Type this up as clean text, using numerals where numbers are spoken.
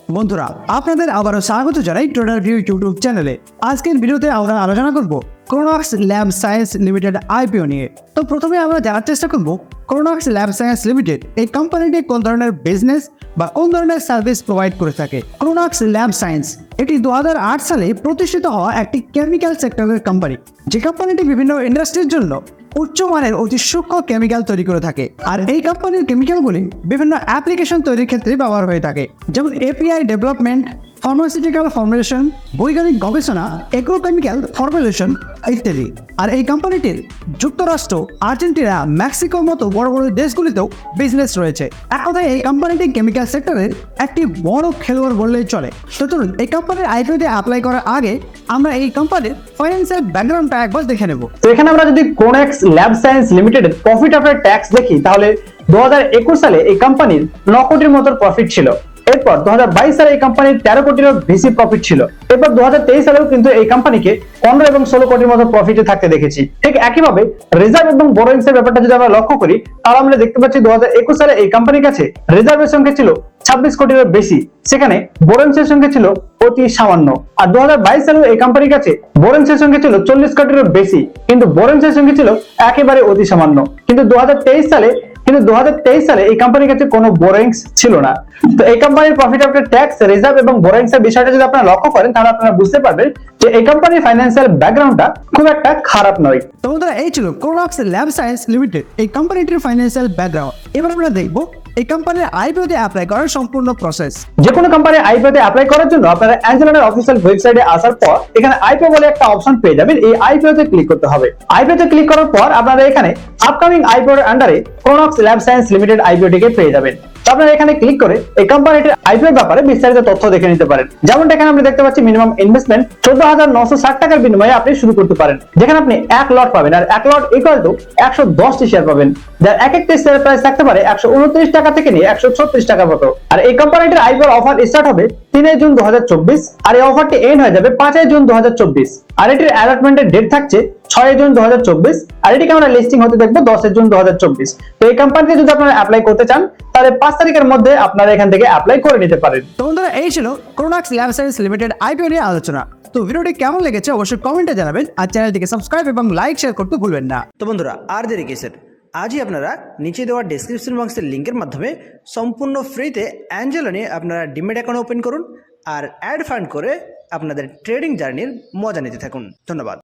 বন্ধুরা, আপনাদের আবারও স্বাগত জানাই ট্রেডার ভিউ ইউটিউব চ্যানেলে। আজকের ভিডিওতে আমরা আলোচনা করব ক্রোনক্স ল্যাব সায়েন্স লিমিটেড আইপিও নিয়ে। তো প্রথমে আমরা জানার চেষ্টা করব ক্রোনক্স ল্যাব সায়েন্স লিমিটেড এই কোম্পানিটি কোন ধরনের বিজনেস বা কোন ধরনের সার্ভিস প্রোভাইড করে থাকে। ক্রোনক্স ল্যাব সায়েন্স এটি 2008 সালে প্রতিষ্ঠিত হওয়া একটি কেমিক্যাল সেক্টরের কোম্পানি, যে কোম্পানিটি বিভিন্ন ইন্ডাস্ট্রির জন্য উচ্চমানের অতি সূক্ষ্ম কেমিক্যাল তৈরি করে থাকে। আর এই কোম্পানির কেমিক্যালগুলি বিভিন্ন অ্যাপ্লিকেশন তৈরির ক্ষেত্রে ব্যবহার হয়ে থাকে, যেমন এপিআই ডেভেলপমেন্ট, ফার্মাসিউটিক্যাল ফর্মুলেশন, বৈজ্ঞানিক গবেষণা, এগ্রোকেমিক্যাল ফর্মুলেশন ইত্যাদি। আর এই কোম্পানিটির যুক্তরাষ্ট্র, আর্জেন্টিনা, মেক্সিকোর মতো বড় বড় দেশগুলিতেও বিজনেস রয়েছে। এক কথায় এই কোম্পানিটি কেমিক্যাল সেক্টরের একটি বড় খেলোয়াড় বললেই চলে। তো চলুন এই কোম্পানির আইপিওতে অ্যাপ্লাই করার আগে আমরা এই কোম্পানির ফাইন্যান্সিয়াল ব্যাকগ্রাউন্ডটা একবার দেখে নেব। তো এখানে আমরা যদি ক্রোনক্স ল্যাব সায়েন্স লিমিটেডের প্রফিট আফটার ট্যাক্স দেখি, তাহলে 2021 সালে এই কোম্পানির 9 কোটির মতো প্রফিট ছিল। এরপর 2022 সালে এই কোম্পানির 13 কোটিরও বেশি প্রফিট ছিল। এরপর 2023 সালেও কিন্তু এই কোম্পানিকে 15 এবং 16 কোটির মতো প্রফিটে থাকতে দেখেছি। ঠিক একইভাবে রিজার্ভ এবং বোরোইংস এর ব্যাপারটা যদি আমরা লক্ষ্য করি, তাহলে আমরা দেখতে পাচ্ছি 2021 সালে এই কোম্পানির কাছে রিজার্ভের সংখ্যা ছিল 26 কোটিরও বেশি, সেখানে বোরোইংস এর সংখ্যা ছিল অতি সামান্য। আর 2022 সালে এই কোম্পানির কাছে বোরোইংস এর সংখ্যা ছিল 40 কোটিরও বেশি, কিন্তু বোরোইংস এর সংখ্যা ছিল একেবারে অতি সামান্য। কিন্তু 2023 সালে এই কোম্পানির কাছে কোনো বোরোইংস ছিল না। তো এই কোম্পানির প্রফিট আফটার ট্যাক্স, রিজার্ভ এবং বোরোইংস এর বিষয়টা যদি আপনারা লক্ষ্য করেন, তাহলে আপনারা বুঝতে পারবেন যে এই কোম্পানির ফাইন্যান্সিয়াল ব্যাকগ্রাউন্ডটা খুব একটা খারাপ নয়। তো বন্ধুরা, এই ছিল ক্রোনক্স ল্যাব সায়েন্স লিমিটেড এই কোম্পানিটির ফাইন্যান্সিয়াল ব্যাকগ্রাউন্ড। এবার আমরা দেখব এই কোম্পানির আইপিওতে অ্যাপ্লাই করার সম্পূর্ণ প্রসেস। যে কোনো কোম্পানির আইপিওতে অ্যাপ্লাই করার জন্য আপনারা অ্যাঞ্জেলার অফিসিয়াল ওয়েবসাইটে আসার পর এখানে আইপিও বলে একটা অপশন পেয়ে যাবেন। এই আইপিওতে ক্লিক করতে হবে। আইপিওতে ক্লিক করার পর আপনারা এখানে আপকামিং আইপিওর আন্ডারে ক্রোনক্স ল্যাব সায়েন্স লিমিটেড আইপিওটিকে পেয়ে যাবেন। তো আপনারা এখানে ক্লিক করে এই কোম্পানিটির আইপিওর ব্যাপারে বিস্তারিত তথ্য দেখে নিতে পারেন। যেমনটা এখানে আমরা দেখতে পাচ্ছি, মিনিমাম ইনভেস্টমেন্ট 14,960 টাকার বিনিময়ে আপনি শুরু করতে পারেন, যেখানে আপনি 1 লট পাবেন। আর 1 লট ইকুয়াল টু 110টি শেয়ার পাবেন, যার এক একটি শেয়ার প্রাইস থাকতে পারে 129 টাকা থেকে নিয়ে 136 টাকা মতো। আর এই কোম্পানিটির আইপিওর অফার স্টার্ট হবে 3 জুন 2024, আর এই অফারটি এন্ড হয়ে যাবে 5 জুন 2024। আর এটির অ্যালটমেন্টের ডেট থাকছে 6 জুন 2024, আর এটিকে আমরা লিস্টিং হতে দেখবো 10 জুন 2024। তো এই কোম্পানিতে যদি আপনারা অ্যাপ্লাই করতে চান, তাহলে 5 তারিখের মধ্যে আপনারা এখান থেকে অ্যাপ্লাই করে নিতে পারেন। তো বন্ধুরা, এই ছিল ক্রোনক্স ল্যাব সায়েন্স লিমিটেড আইপিও নিয়ে আলোচনা। তো ভিডিওটি কেমন লেগেছে অবশ্যই কমেন্টে জানাবেন, আর চ্যানেলটিকে সাবস্ক্রাইব এবং লাইক শেয়ার করতে ভুলবেন না। তো বন্ধুরা, আর দেরি কিসের, আজই আপনারা নিচে দেওয়া ডেসক্রিপশন বক্সের লিঙ্কের মাধ্যমে সম্পূর্ণ ফ্রিতে অ্যাঞ্জেলো নিয়ে আপনারা ডিমেট অ্যাকাউন্ট ওপেন করুন আর অ্যাড ফান্ড করে আপনাদের ট্রেডিং জার্নির মজা নিতে থাকুন। ধন্যবাদ।